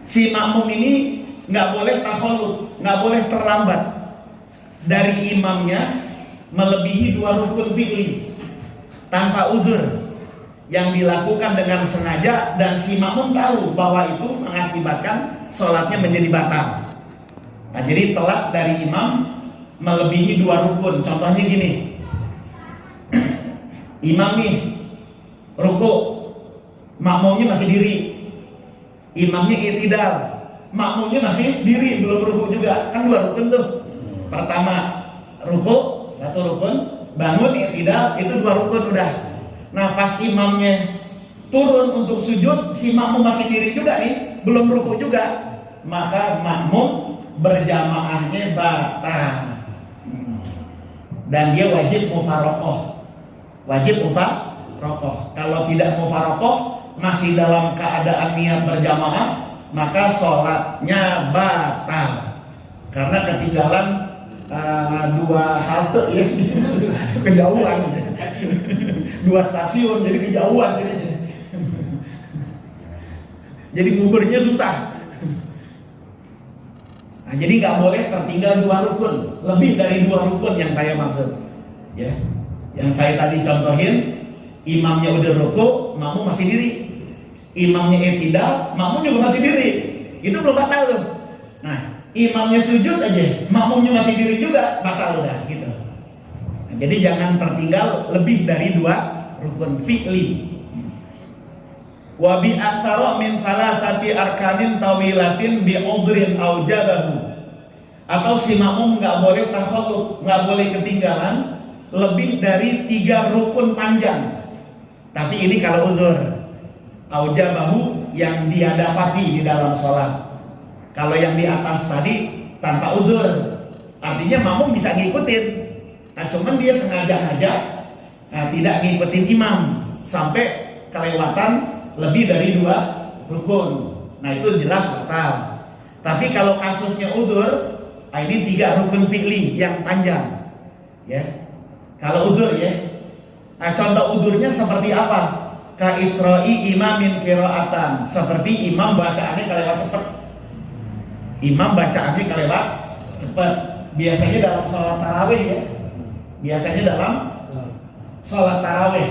Si makmum ini nggak boleh takhalud, nggak boleh terlambat dari imamnya melebihi 2 rukun fi'li tanpa uzur yang dilakukan dengan sengaja dan si makmum tahu bahwa itu mengakibatkan sholatnya menjadi batal. Nah, jadi telat dari imam melebihi 2 rukun. Contohnya gini, imam nih ruku, makmumnya masih diri, imamnya i'tidal, makmumnya masih diri, belum ruku juga, kan 2 rukun tuh. Pertama ruku, 1 rukun, bangun i'tidal, itu 2 rukun udah. Nah pas imamnya turun untuk sujud, si makmum masih diri juga nih, belum ruku juga, maka makmum berjamaahnya batal dan dia wajib mufarokoh. Kalau tidak mufarokoh, masih dalam keadaan niat berjamaah, maka sholatnya batal karena ketinggalan 2 halte ya, kejauhan, 2 stasiun, jadi kejauhan jadi ngubernya susah. Nah, jadi nggak boleh tertinggal 2 rukun, lebih dari 2 rukun yang saya maksud ya. Yang saya tadi contohin, imamnya udah ruku, makmum masih diri, imamnya i'tidal, makmum juga masih diri, itu belum batal tuh. Nah imamnya sujud aja, makmumnya masih diri juga, batal udah gitu. Nah, jadi jangan tertinggal lebih dari 2 rukun fi'li. Wa bi aktsara min thalathati arkanin tawilatin bi udhrin aujabahu. Atau si makmum nggak boleh takhalud, nggak boleh ketinggalan lebih dari 3 rukun panjang. Tapi ini kalau uzur, aujabahu yang dia dapati di dalam sholat. Kalau yang di atas tadi tanpa uzur, artinya makmum bisa ngikutin. Nah, cuman dia sengaja aja tidak ngikutin imam sampai kelewatan lebih dari 2 rukun. Nah itu jelas batal. Tapi kalau kasusnya uzur, ini 3 rukun fi'li yang panjang ya. Kalau uzur ya. Nah contoh uzurnya seperti apa? Ka isra'i imamin qira'atan, seperti imam bacaannya kelewat cepat. Imam bacaannya kelewat cepat. Biasanya dalam sholat tarawih ya. Biasanya dalam sholat tarawih,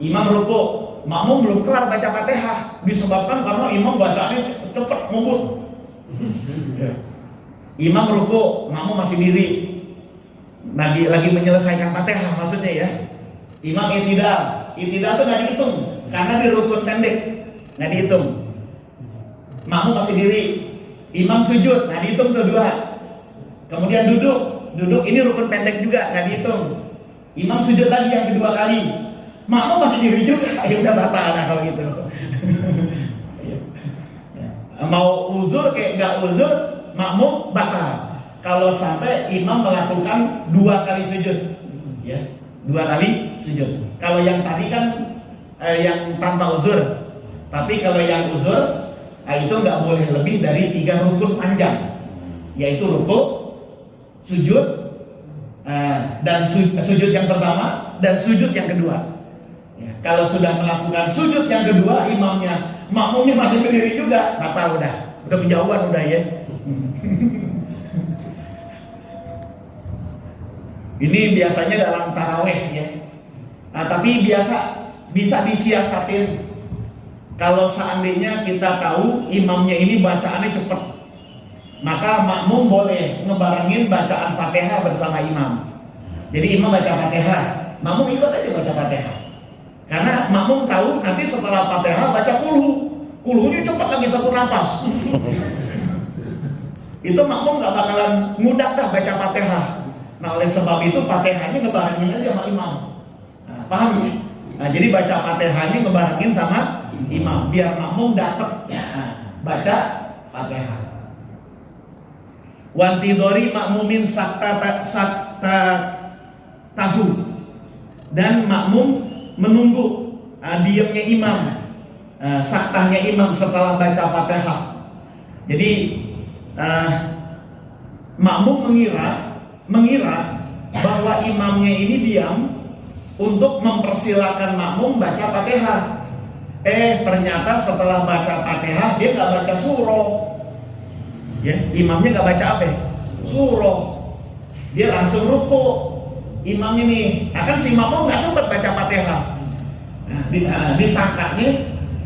imam ruku, makmum belum kelar baca Fatihah, disebabkan karena imam bacaannya cepat ngebut. Imam ruku, makmum masih diri, lagi menyelesaikan Fatihah maksudnya ya. Imam i'tidal itu nggak dihitung karena di rukun pendek, nggak dihitung. Makmum masih diri, imam sujud, nggak dihitung tuh 2. Kemudian duduk ini rukun pendek juga, nggak dihitung. Imam sujud lagi yang kedua kali, makmum masih diri juga, ya udah batal nah kalau gitu. Mau uzur kayak nggak uzur, makmum batal kalau sampai imam melakukan 2 kali sujud ya, 2 kali sujud. Kalau yang tadi kan yang tanpa uzur, tapi kalau yang uzur itu nggak boleh lebih dari 3 rukun panjang, yaitu ruku, sujud, dan sujud yang pertama dan sujud yang kedua ya. Kalau sudah melakukan sujud yang kedua, makmumnya masih berdiri juga, batal udah kejauhan udah ya. Ini biasanya dalam tarawih ya. Nah, tapi bisa disiasatin. Kalau seandainya kita tahu imamnya ini bacaannya cepat, maka makmum boleh ngebarengin bacaan Fatihah bersama imam. Jadi imam baca Fatihah, makmum ikut aja baca Fatihah. Karena makmum tahu nanti setelah Fatihah baca kuluhnya cepat lagi 1 nafas. Itu makmum gak bakalan mudah dah baca Fatihah. Nah oleh sebab itu Fatihahnya ngebarengin aja sama imam. Nah, paham ya? Nah, jadi baca Fatihahnya ngebarengin sama imam biar makmum dapat baca Fatihah. Wantidori makmumin sakta tahu, dan makmum menunggu diamnya imam, saktahnya imam setelah baca Fatihah. Jadi makmum mengira bahwa imamnya ini diam untuk mempersilakan makmum baca Fatihah. Ternyata setelah baca Fatihah dia nggak baca surah. Ya, imamnya nggak baca apa? Surah. Dia langsung ruku. Imamnya nih, akan si makmum nggak sempat baca Fatihah. Nah,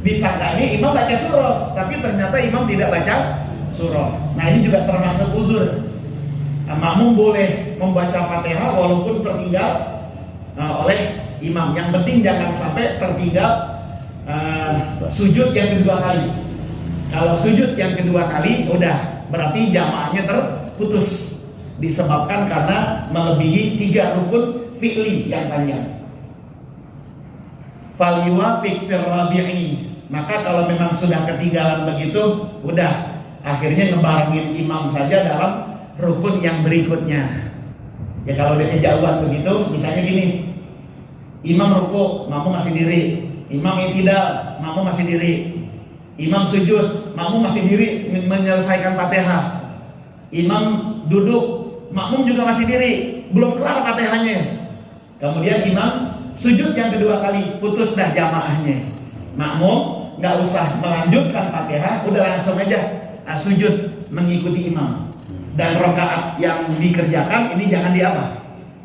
disangkanya imam baca surah, tapi ternyata imam tidak baca surah. Nah, ini juga termasuk uzur. Makmum boleh membaca Fatihah walaupun tertinggal oleh imam. Yang penting jangan sampai tertinggal sujud yang kedua kali. Kalau sujud yang kedua kali, udah berarti jamaahnya terputus, disebabkan karena melebihi 3 rukun fi'li yang panjang. Fal yuwafiq fir rabi'i, maka kalau memang sudah ketinggalan begitu, udah akhirnya ngebarengin imam saja dalam rukun yang berikutnya. Ya kalau udah kejauhan begitu, misalnya gini, imam ruku, makmum masih diri. Imam i'tidal, makmum masih diri. Imam sujud, makmum masih diri menyelesaikan Fatihah. Imam duduk, makmum juga masih diri, belum kelar Fatihahnya. Kemudian imam sujud yang kedua kali, putus dah jamaahnya. Makmum nggak usah melanjutkan Fatihah, udah langsung aja sujud mengikuti imam. Dan rakaat yang dikerjakan ini jangan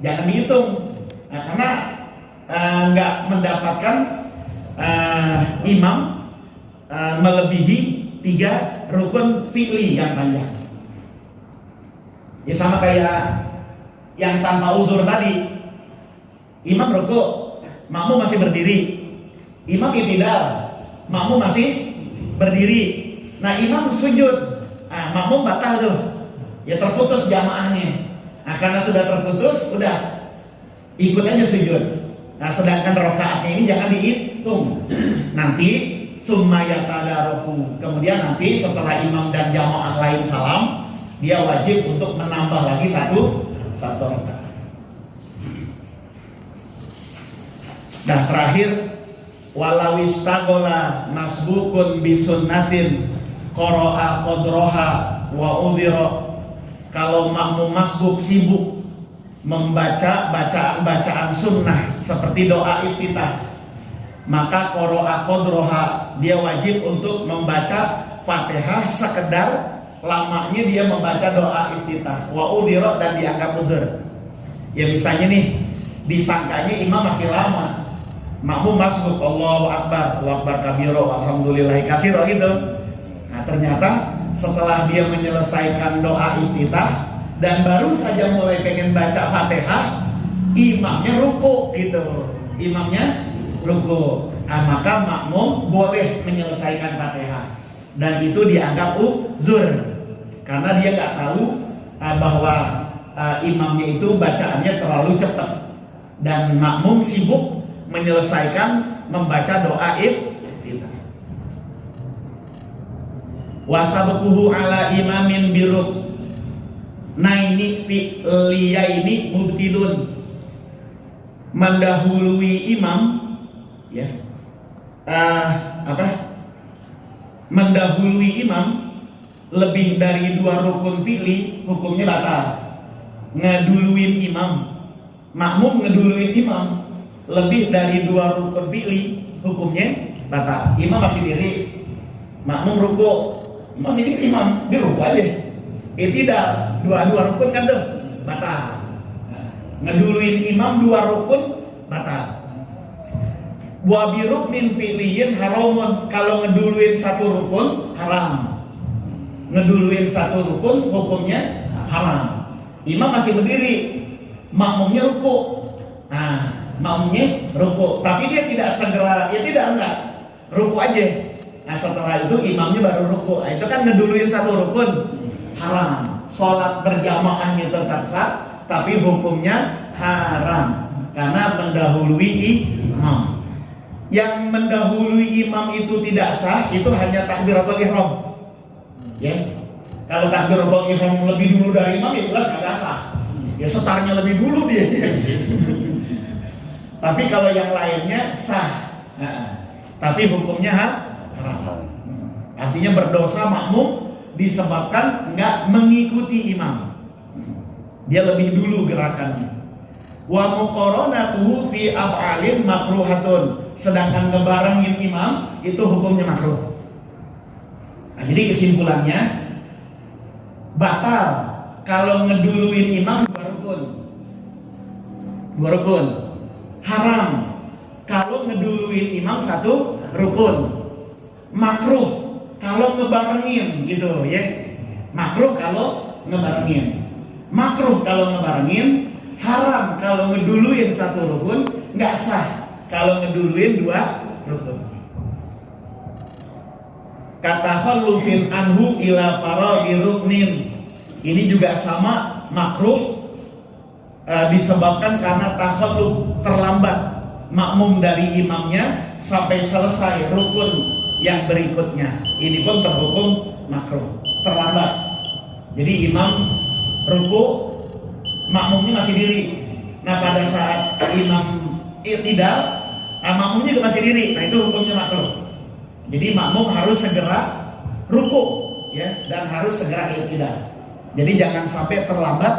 jangan dihitung, karena nggak mendapatkan imam melebihi 3 rukun fi'li yang panjang. Ya sama kayak yang tanpa uzur tadi. Imam ruku, makmum masih berdiri. Imam i'tidal, makmum masih berdiri. Nah, imam sujud, makmum batal tuh. Ya terputus jamaahnya. Nah, karena sudah terputus, udah ikut aja sujud. Nah, sedangkan rakaatnya ini jangan dihitung. Nanti summa yatadaruku. Kemudian nanti setelah imam dan jamaah lain salam, dia wajib untuk menambah lagi satu rakaat. Dan terakhir, walau istagola masbukun bisunnatin qara'a qadroha wa udhira. Kalau makmum masbuk sibuk membaca bacaan sunnah seperti doa iftitah, maka qara'a qadroha, dia wajib untuk membaca Fatihah sekedar lamanya dia membaca doa iftitah, wa udhira, dan dianggap uzur. Ya misalnya nih, disangkanya imam masih lama, makmum masbuk Allahu Akbar kabiro alhamdulillahi katsiro gitu. Nah, ternyata setelah dia menyelesaikan doa iftitah dan baru saja mulai pengen baca Fatihah, imamnya ruku gitu. Imamnya ruku. Nah, maka makmum boleh menyelesaikan Fatihah. Dan itu dianggap uzur karena dia nggak tahu bahwa imamnya itu bacaannya terlalu cepat dan makmum sibuk menyelesaikan membaca doa iftitah. Wasabuhu ala imamin biruk naini fi'liyaini mubtilun, mendahului imam, ya mendahului imam lebih dari 2 rukun fi'li hukumnya batal. Ngeduluin imam, makmum ngeduluin imam lebih dari 2 rukun fi'li hukumnya batal. Imam masih diri, makmum ruku, masih diri imam, dia ruku aja. Tidak, 2 rukun kan tuh batal. Ngeduluin imam 2 rukun batal. Wa biruknin fi'liyin haramun, kalau ngeduluin 1 rukun haram. Ngeduluin 1 rukun hukumnya haram. Imam masih berdiri, makmumnya ruku. Nah, makmumnya ruku, tapi dia tidak segera, ya enggak ruku aja. Nah, setelah itu imamnya baru ruku. Nah, itu kan ngeduluin 1 rukun haram. Sholat berjamaahnya tetap sah, tapi hukumnya haram karena mendahului imam. Yang mendahului imam itu tidak sah, itu hanya takbiratul ihram. Ya, kalau takbiratul ihram lebih dulu dari imam, ya jelas nggak sah. Ya setarnya lebih dulu dia. Tapi kalau yang lainnya sah. Tapi hukumnya haram. Artinya berdosa makmum disebabkan nggak mengikuti imam. Dia lebih dulu gerakannya. Wa muqaranatuhu fi af'alin makruhatun. Sedangkan ngebarengin imam itu hukumnya makruh. Nah, jadi kesimpulannya batal kalau ngeduluin imam dua rukun. Dua rukun. Haram kalau ngeduluin imam satu rukun. Makruh kalau ngebarengin gitu ya. Makruh kalau ngebarengin. Makruh kalau ngebarengin, haram kalau ngeduluin satu rukun, nggak sah kalau ngeduluin dua rukun. Kata khallufin anhu ila faraghi ruknin. Ini juga sama makruh disebabkan karena takhalluf, terlambat makmum dari imamnya sampai selesai rukun yang berikutnya. Ini pun terhukum makruh, terlambat. Jadi imam ruku, makmumnya masih diri. Nah pada saat imam i'tidal, makmumnya juga masih diri. Nah itu hukumnya makruh. Jadi makmum harus segera ruku, ya, dan harus segera i'tidal. Jadi jangan sampai terlambat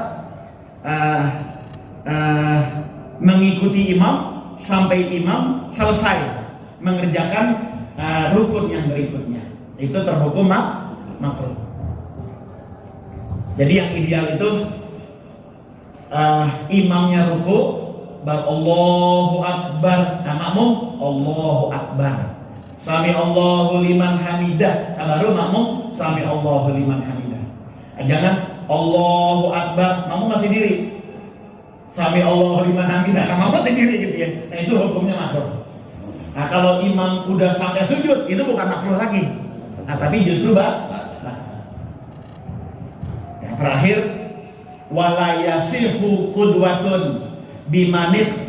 mengikuti imam sampai imam selesai mengerjakan rukun yang berikutnya. Itu terhukum makruh. Jadi yang ideal itu imamnya ruku, baru Allahu Akbar, makmum Allahu Akbar, sami Allahu liman hamidah, baru makmum sami Allahu liman hamidah. Jangan Allahu Akbar, makmum masih diri, sami Allahu liman hamidah, makmum masih diri gitu ya. Nah itu hukumnya makruh. Nah kalau imam udah sampai sujud, itu bukan makruh lagi. Nah tapi justru terakhir, wala yasihu qudwatun bimanit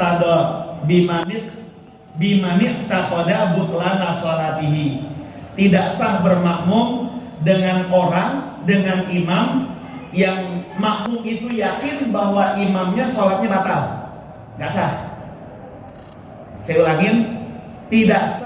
taqada butlana sholatihi. Tidak sah bermakmum dengan orang, dengan imam yang makmum itu yakin bahwa imamnya sholatnya batal. Nggak sah. Saya ulangin, tidak sah